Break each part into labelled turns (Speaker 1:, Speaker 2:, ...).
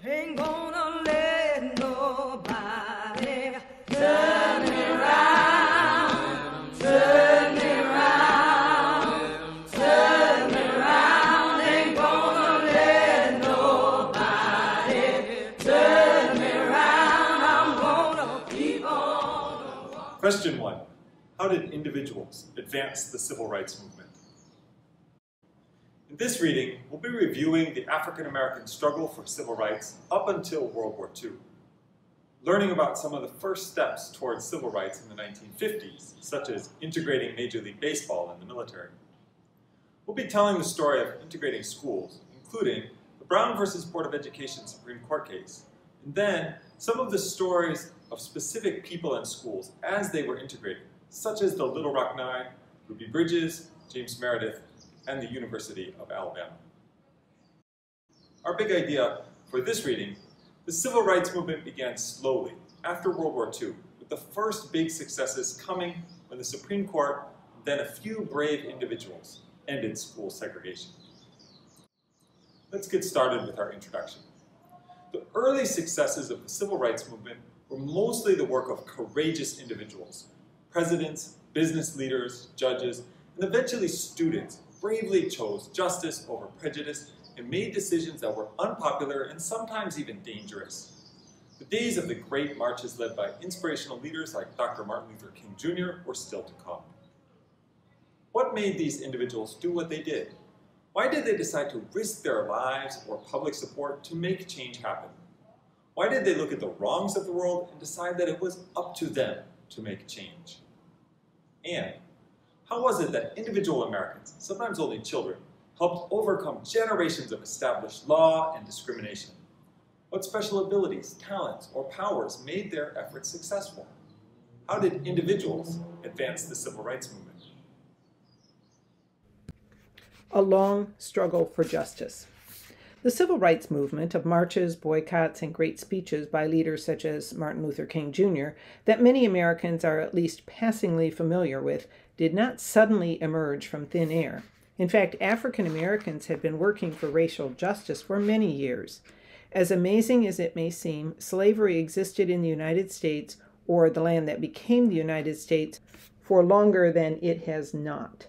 Speaker 1: Ain't gonna let nobody turn me round, turn me round, turn me round. Ain't gonna let nobody turn me round. I'm gonna keep on.
Speaker 2: Question 1. How did individuals advance the civil rights movement? In this reading, we'll be reviewing the African American struggle for civil rights up until World War II, learning about some of the first steps towards civil rights in the 1950s, such as integrating Major League Baseball in the military. We'll be telling the story of integrating schools, including the Brown versus Board of Education Supreme Court case, and then some of the stories of specific people and schools as they were integrated, such as the Little Rock Nine, Ruby Bridges, James Meredith, and the University of Alabama. Our big idea for this reading, the civil rights movement began slowly after World War II, with the first big successes coming when the Supreme Court, then a few brave individuals, ended school segregation. Let's get started with our introduction. The early successes of the civil rights movement were mostly the work of courageous individuals. Presidents, business leaders, judges, and eventually students bravely chose justice over prejudice and made decisions that were unpopular and sometimes even dangerous. The days of the great marches led by inspirational leaders like Dr. Martin Luther King Jr. were still to come. What made these individuals do what they did? Why did they decide to risk their lives or public support to make change happen? Why did they look at the wrongs of the world and decide that it was up to them to make change? And how was it that individual Americans, sometimes only children, helped overcome generations of established law and discrimination? What special abilities, talents, or powers made their efforts successful? How did individuals advance the civil rights movement?
Speaker 3: A long struggle for justice. The civil rights movement of marches, boycotts, and great speeches by leaders such as Martin Luther King Jr. that many Americans are at least passingly familiar with did not suddenly emerge from thin air. In fact, African Americans had been working for racial justice for many years. As amazing as it may seem, slavery existed in the United States, or the land that became the United States, for longer than it has not.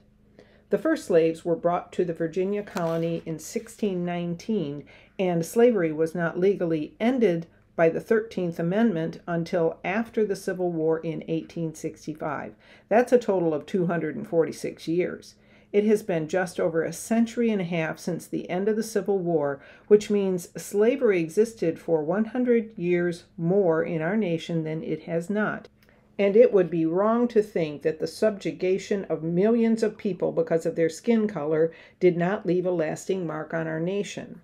Speaker 3: The first slaves were brought to the Virginia colony in 1619, and slavery was not legally ended by the 13th Amendment until after the Civil War in 1865. That's a total of 246 years. It has been just over a century and a half since the end of the Civil War, which means slavery existed for 100 years more in our nation than it has not. And it would be wrong to think that the subjugation of millions of people because of their skin color did not leave a lasting mark on our nation.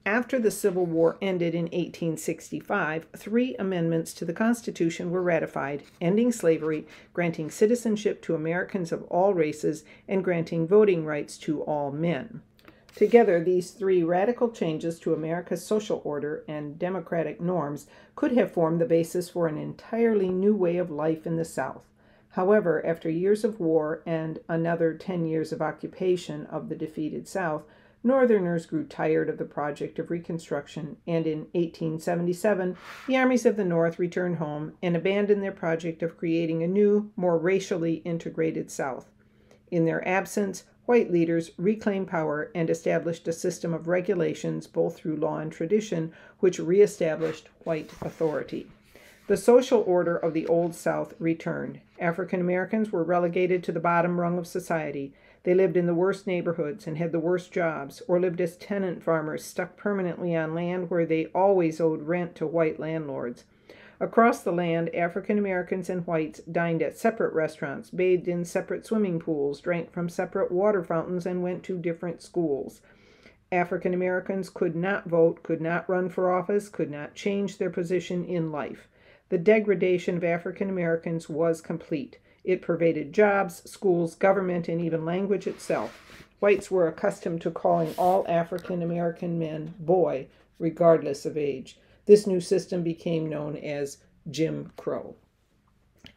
Speaker 3: After the Civil War ended in 1865, 3 amendments to the Constitution were ratified, ending slavery, granting citizenship to Americans of all races, and granting voting rights to all men. Together, these 3 radical changes to America's social order and democratic norms could have formed the basis for an entirely new way of life in the South. However, after years of war and another 10 years of occupation of the defeated South, Northerners grew tired of the project of Reconstruction, and in 1877, the armies of the North returned home and abandoned their project of creating a new, more racially integrated South. In their absence, white leaders reclaimed power and established a system of regulations, both through law and tradition, which reestablished white authority. The social order of the Old South returned. African Americans were relegated to the bottom rung of society. They lived in the worst neighborhoods and had the worst jobs, or lived as tenant farmers stuck permanently on land where they always owed rent to white landlords. Across the land, African Americans and whites dined at separate restaurants, bathed in separate swimming pools, drank from separate water fountains, and went to different schools. African Americans could not vote, could not run for office, could not change their position in life. The degradation of African Americans was complete. It pervaded jobs, schools, government, and even language itself. Whites were accustomed to calling all African American men boy, regardless of age. This new system became known as Jim Crow.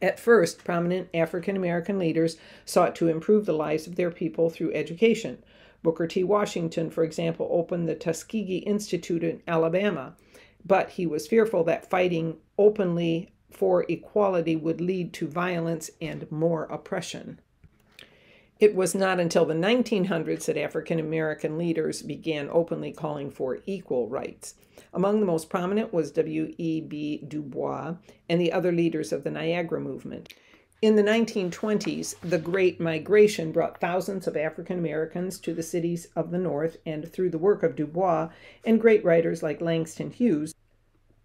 Speaker 3: At first, prominent African American leaders sought to improve the lives of their people through education. Booker T. Washington, for example, opened the Tuskegee Institute in Alabama. but he was fearful that fighting openly for equality would lead to violence and more oppression. It was not until the 1900s that African American leaders began openly calling for equal rights. Among the most prominent was W.E.B. Du Bois and the other leaders of the Niagara movement. In the 1920s, the Great Migration brought thousands of African Americans to the cities of the North, and through the work of Du Bois and great writers like Langston Hughes,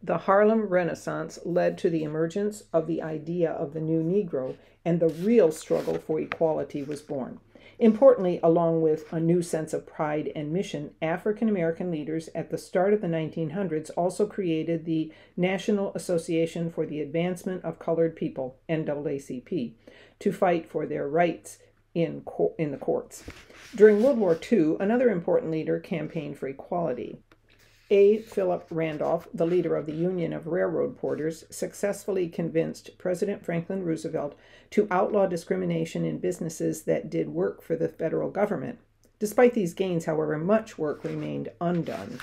Speaker 3: the Harlem Renaissance led to the emergence of the idea of the new Negro, and the real struggle for equality was born. Importantly, along with a new sense of pride and mission, African American leaders at the start of the 1900s also created the National Association for the Advancement of Colored People, NAACP, to fight for their rights in the courts. During World War II, another important leader campaigned for equality. A. Philip Randolph, the leader of the Union of Railroad Porters, successfully convinced President Franklin Roosevelt to outlaw discrimination in businesses that did work for the federal government. Despite these gains, however, much work remained undone.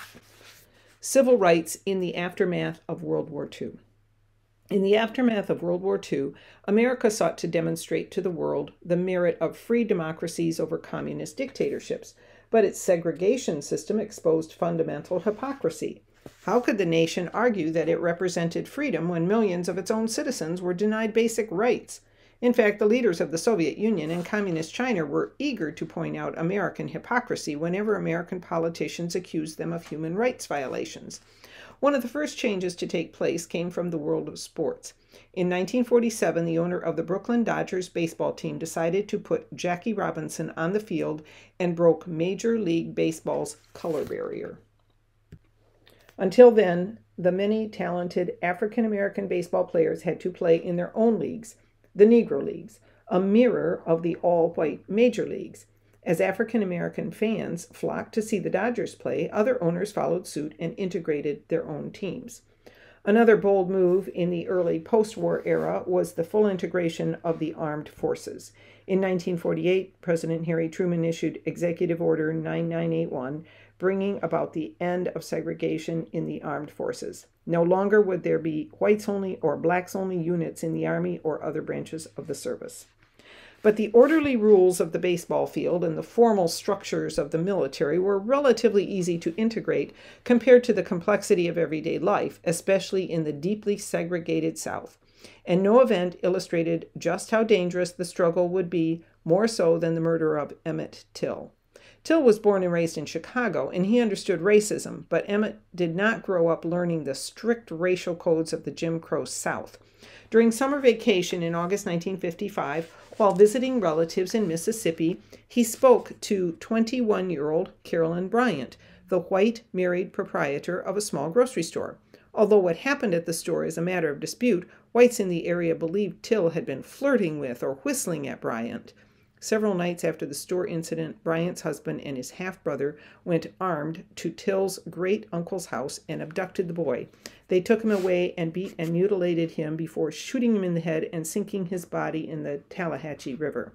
Speaker 3: Civil rights in the aftermath of World War II. In the aftermath of World War II, America sought to demonstrate to the world the merit of free democracies over communist dictatorships, but its segregation system exposed fundamental hypocrisy. How could the nation argue that it represented freedom when millions of its own citizens were denied basic rights? In fact, the leaders of the Soviet Union and Communist China were eager to point out American hypocrisy whenever American politicians accused them of human rights violations. One of the first changes to take place came from the world of sports. In 1947, the owner of the Brooklyn Dodgers baseball team decided to put Jackie Robinson on the field and broke Major League Baseball's color barrier. Until then, the many talented African American baseball players had to play in their own leagues, the Negro Leagues, a mirror of the all-white major leagues. As African American fans flocked to see the Dodgers play, other owners followed suit and integrated their own teams. Another bold move in the early post-war era was the full integration of the armed forces. In 1948, President Harry Truman issued Executive Order 9981, bringing about the end of segregation in the armed forces. No longer would there be whites-only or blacks-only units in the Army or other branches of the service. But the orderly rules of the baseball field and the formal structures of the military were relatively easy to integrate compared to the complexity of everyday life, especially in the deeply segregated South. And no event illustrated just how dangerous the struggle would be, more so than the murder of Emmett Till. Till was born and raised in Chicago, and he understood racism, but Emmett did not grow up learning the strict racial codes of the Jim Crow South. During summer vacation in August 1955, while visiting relatives in Mississippi, he spoke to 21-year-old Carolyn Bryant, the white married proprietor of a small grocery store. Although what happened at the store is a matter of dispute, whites in the area believed Till had been flirting with or whistling at Bryant. Several nights after the store incident, Bryant's husband and his half-brother went armed to Till's great-uncle's house and abducted the boy. They took him away and beat and mutilated him before shooting him in the head and sinking his body in the Tallahatchie River.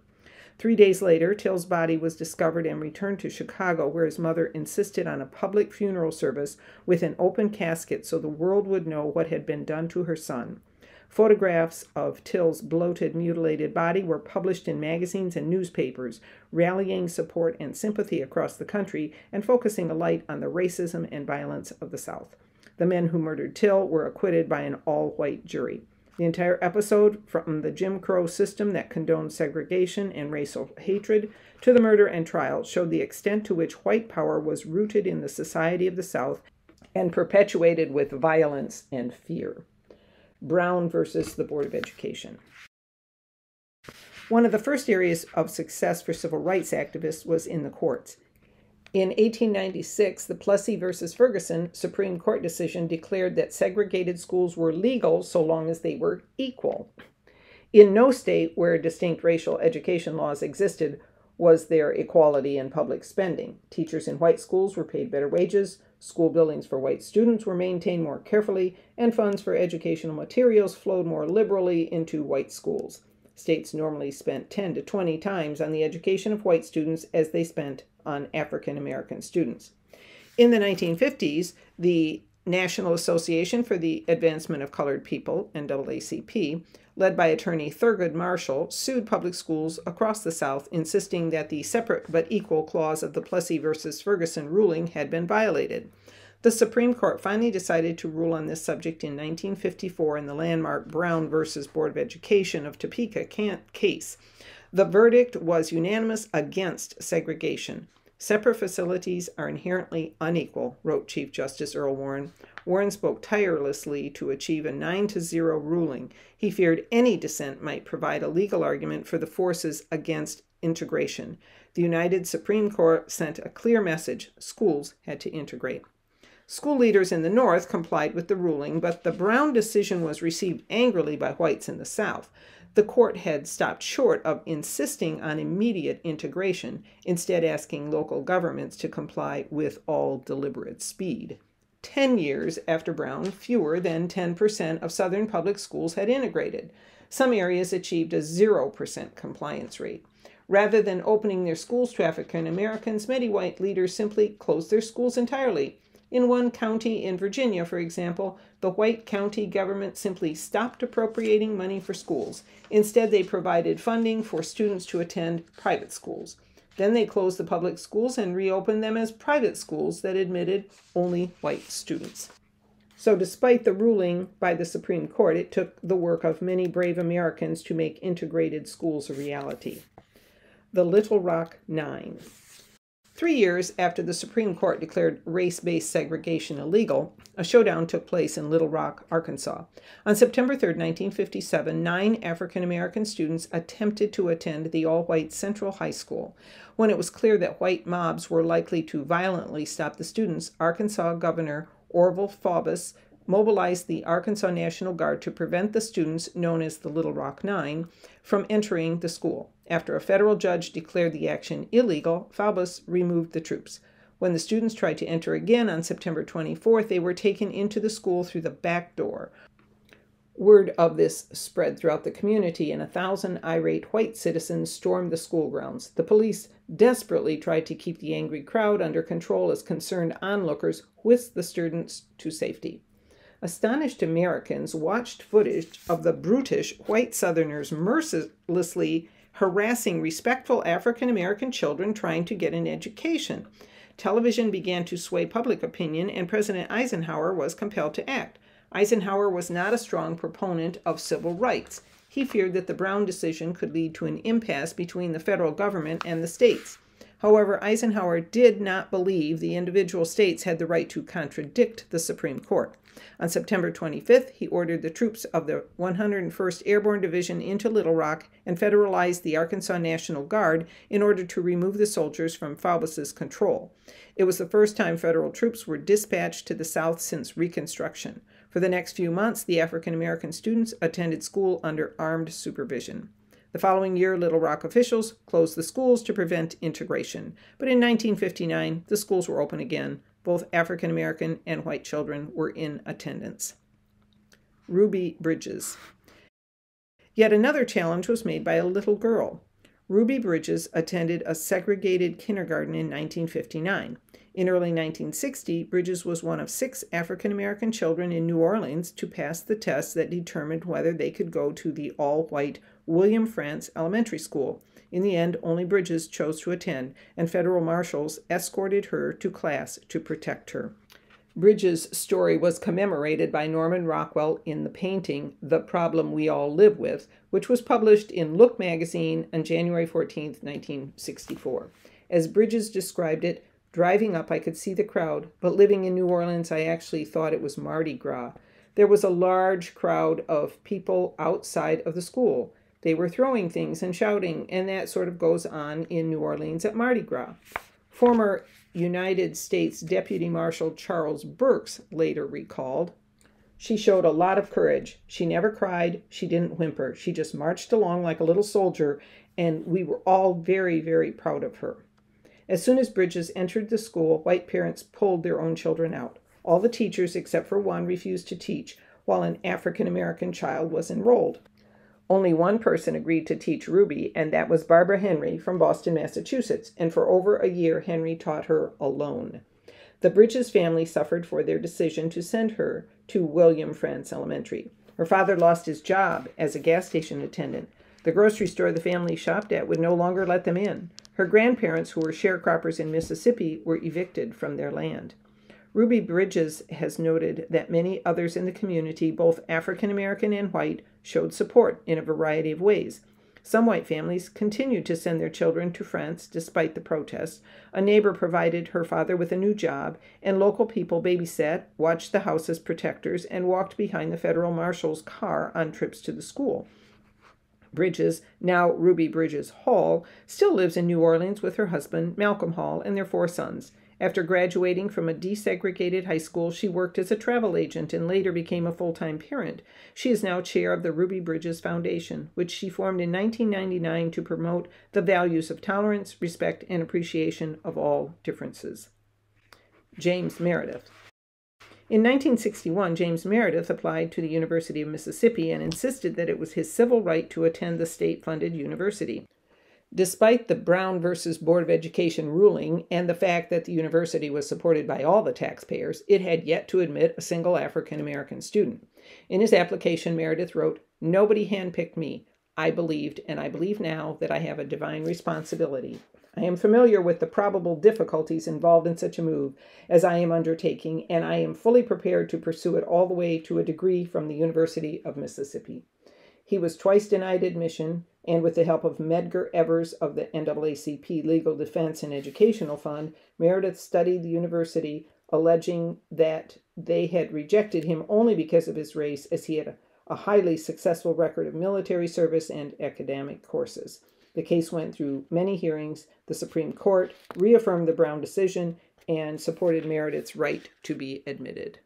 Speaker 3: 3 days later, Till's body was discovered and returned to Chicago, where his mother insisted on a public funeral service with an open casket so the world would know what had been done to her son. Photographs of Till's bloated, mutilated body were published in magazines and newspapers, rallying support and sympathy across the country and focusing a light on the racism and violence of the South. The men who murdered Till were acquitted by an all-white jury. The entire episode, from the Jim Crow system that condoned segregation and racial hatred to the murder and trial, showed the extent to which white power was rooted in the society of the South and perpetuated with violence and fear. Brown versus the Board of Education. One of the first areas of success for civil rights activists was in the courts. In 1896, the Plessy versus Ferguson Supreme Court decision declared that segregated schools were legal so long as they were equal. In no state where distinct racial education laws existed was there equality in public spending. Teachers in white schools were paid better wages, school buildings for white students were maintained more carefully, and funds for educational materials flowed more liberally into white schools. States normally spent 10 to 20 times on the education of white students as they spent on African American students. In the 1950s, the National Association for the Advancement of Colored People, NAACP, led by attorney Thurgood Marshall, sued public schools across the South, insisting that the separate but equal clause of the Plessy versus Ferguson ruling had been violated. The Supreme Court finally decided to rule on this subject in 1954 in the landmark Brown versus Board of Education of Topeka case. The verdict was unanimous against segregation. Separate facilities are inherently unequal, wrote Chief Justice Earl Warren. Warren spoke tirelessly to achieve a 9-0 ruling. He feared any dissent might provide a legal argument for the forces against integration. The United Supreme Court sent a clear message: schools had to integrate. School leaders in the North complied with the ruling, but the Brown decision was received angrily by whites in the South. The court had stopped short of insisting on immediate integration, instead asking local governments to comply with all deliberate speed. 10 years after Brown, fewer than 10% of Southern public schools had integrated. Some areas achieved a 0% compliance rate. Rather than opening their schools to African Americans, many white leaders simply closed their schools entirely. In one county in Virginia, for example, the white county government simply stopped appropriating money for schools. Instead, they provided funding for students to attend private schools. Then they closed the public schools and reopened them as private schools that admitted only white students. So despite the ruling by the Supreme Court, it took the work of many brave Americans to make integrated schools a reality. The Little Rock Nine. 3 years after the Supreme Court declared race-based segregation illegal, a showdown took place in Little Rock, Arkansas. On September 3, 1957, 9 African-American students attempted to attend the all-white Central High School. When it was clear that white mobs were likely to violently stop the students, Arkansas Governor Orville Faubus mobilized the Arkansas National Guard to prevent the students, known as the Little Rock Nine, from entering the school. After a federal judge declared the action illegal, Faubus removed the troops. When the students tried to enter again on September 24th, they were taken into the school through the back door. Word of this spread throughout the community, and 1,000 irate white citizens stormed the school grounds. The police desperately tried to keep the angry crowd under control as concerned onlookers whisked the students to safety. Astonished Americans watched footage of the brutish white Southerners mercilessly harassing respectful African-American children trying to get an education. Television began to sway public opinion, and President Eisenhower was compelled to act. Eisenhower was not a strong proponent of civil rights. He feared that the Brown decision could lead to an impasse between the federal government and the states. However, Eisenhower did not believe the individual states had the right to contradict the Supreme Court. On September 25th, he ordered the troops of the 101st Airborne Division into Little Rock and federalized the Arkansas National Guard in order to remove the soldiers from Faubus's control. It was the first time federal troops were dispatched to the South since Reconstruction. For the next few months, the African American students attended school under armed supervision. The following year, Little Rock officials closed the schools to prevent integration. But in 1959, the schools were open again. Both African American and white children were in attendance. Ruby Bridges. Yet another challenge was made by a little girl. Ruby Bridges attended a segregated kindergarten in 1959. In early 1960, Bridges was one of 6 African American children in New Orleans to pass the test that determined whether they could go to the all-white William Frantz Elementary School. In the end, only Bridges chose to attend, and federal marshals escorted her to class to protect her. Bridges' story was commemorated by Norman Rockwell in the painting The Problem We All Live With, which was published in Look magazine on January 14, 1964. As Bridges described it, "Driving up, I could see the crowd, but living in New Orleans, I actually thought it was Mardi Gras. There was a large crowd of people outside of the school. They were throwing things and shouting, and that sort of goes on in New Orleans at Mardi Gras." Former United States Deputy Marshal Charles Burks later recalled, "She showed a lot of courage. She never cried. She didn't whimper. She just marched along like a little soldier, and we were all very, very proud of her." As soon as Bridges entered the school, white parents pulled their own children out. All the teachers, except for one, refused to teach, while an African-American child was enrolled. Only one person agreed to teach Ruby, and that was Barbara Henry from Boston, Massachusetts, and for over a year Henry taught her alone. The Bridges family suffered for their decision to send her to William Frantz Elementary. Her father lost his job as a gas station attendant. The grocery store the family shopped at would no longer let them in. Her grandparents, who were sharecroppers in Mississippi, were evicted from their land. Ruby Bridges has noted that many others in the community, both African American and white, showed support in a variety of ways. Some white families continued to send their children to France despite the protests. A neighbor provided her father with a new job, and local people babysat, watched the house as protectors, and walked behind the federal marshal's car on trips to the school. Bridges, now Ruby Bridges Hall, still lives in New Orleans with her husband, Malcolm Hall, and their 4 sons. After graduating from a desegregated high school, she worked as a travel agent and later became a full-time parent. She is now chair of the Ruby Bridges Foundation, which she formed in 1999 to promote the values of tolerance, respect, and appreciation of all differences. James Meredith. In 1961, James Meredith applied to the University of Mississippi and insisted that it was his civil right to attend the state-funded university. Despite the Brown versus Board of Education ruling and the fact that the university was supported by all the taxpayers, it had yet to admit a single African American student. In his application, Meredith wrote, "Nobody handpicked me. I believed, and I believe now, that I have a divine responsibility. I am familiar with the probable difficulties involved in such a move as I am undertaking, and I am fully prepared to pursue it all the way to a degree from the University of Mississippi." He was twice denied admission, and with the help of Medgar Evers of the NAACP Legal Defense and Educational Fund, Meredith studied the university, alleging that they had rejected him only because of his race, as he had a highly successful record of military service and academic courses. The case went through many hearings. The Supreme Court reaffirmed the Brown decision and supported Meredith's right to be admitted.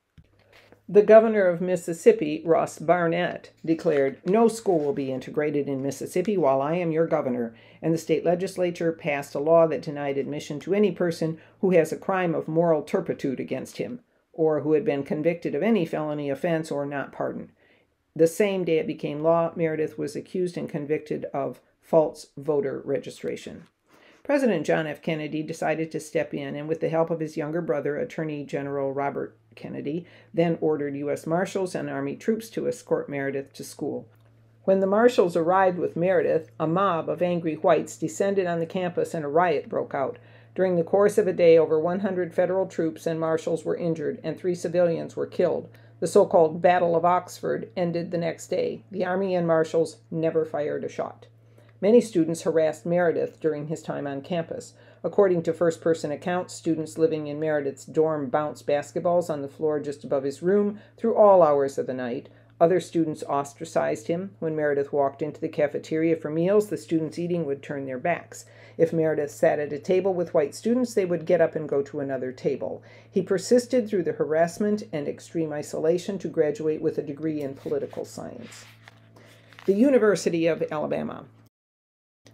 Speaker 3: The governor of Mississippi, Ross Barnett, declared, "No school will be integrated in Mississippi while I am your governor," and the state legislature passed a law that denied admission to any person who has a crime of moral turpitude against him, or who had been convicted of any felony offense or not pardoned. The same day it became law, Meredith was accused and convicted of false voter registration. President John F. Kennedy decided to step in, and with the help of his younger brother, Attorney General Robert Kennedy, then ordered U.S. Marshals and Army troops to escort Meredith to school. When the Marshals arrived with Meredith, a mob of angry whites descended on the campus and a riot broke out. During the course of a day, over 100 federal troops and marshals were injured, and 3 civilians were killed. The so-called Battle of Oxford ended the next day. The Army and Marshals never fired a shot. Many students harassed Meredith during his time on campus. According to first-person accounts, students living in Meredith's dorm bounced basketballs on the floor just above his room through all hours of the night. Other students ostracized him. When Meredith walked into the cafeteria for meals, the students eating would turn their backs. If Meredith sat at a table with white students, they would get up and go to another table. He persisted through the harassment and extreme isolation to graduate with a degree in political science. The University of Alabama.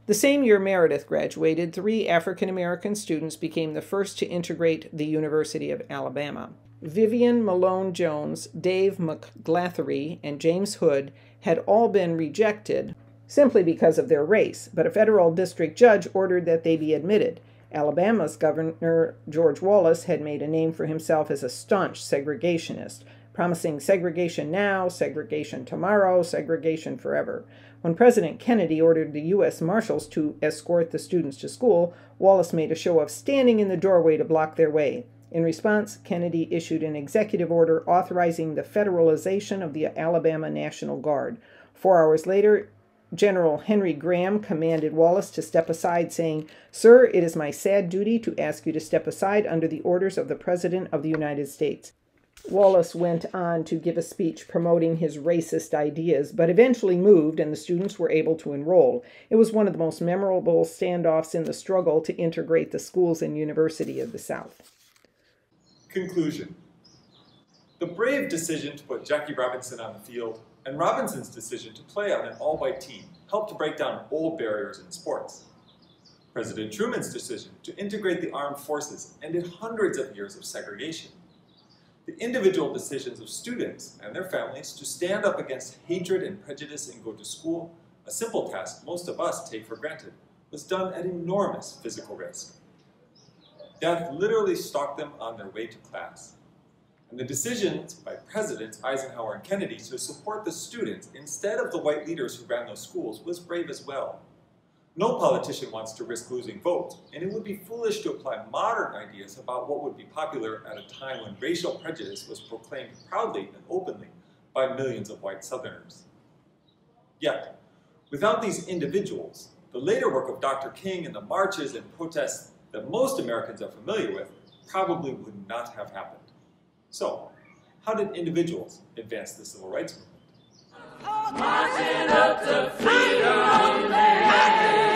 Speaker 3: The same year Meredith graduated, 3 African American students became the first to integrate the University of Alabama. Vivian Malone Jones, Dave McGlathery, and James Hood had all been rejected simply because of their race, but a federal district judge ordered that they be admitted. Alabama's Governor George Wallace had made a name for himself as a staunch segregationist, promising segregation now, segregation tomorrow, segregation forever. When President Kennedy ordered the U.S. Marshals to escort the students to school, Wallace made a show of standing in the doorway to block their way. In response, Kennedy issued an executive order authorizing the federalization of the Alabama National Guard. 4 hours later, General Henry Graham commanded Wallace to step aside, saying, "Sir, it is my sad duty to ask you to step aside under the orders of the President of the United States." Wallace went on to give a speech promoting his racist ideas, but eventually moved and the students were able to enroll. It was one of the most memorable standoffs in the struggle to integrate the schools and University of the South.
Speaker 2: Conclusion. The brave decision to put Jackie Robinson on the field and Robinson's decision to play on an all-white team helped to break down old barriers in sports. President Truman's decision to integrate the armed forces ended hundreds of years of segregation. The individual decisions of students and their families to stand up against hatred and prejudice and go to school, a simple task most of us take for granted, was done at enormous physical risk. Death literally stalked them on their way to class. And the decisions by Presidents Eisenhower and Kennedy to support the students instead of the white leaders who ran those schools was brave as well. No politician wants to risk losing votes, and it would be foolish to apply modern ideas about what would be popular at a time when racial prejudice was proclaimed proudly and openly by millions of white Southerners. Yet, without these individuals, the later work of Dr. King and the marches and protests that most Americans are familiar with probably would not have happened. So, how did individuals advance the civil rights movement?
Speaker 1: Marching up to freedom land.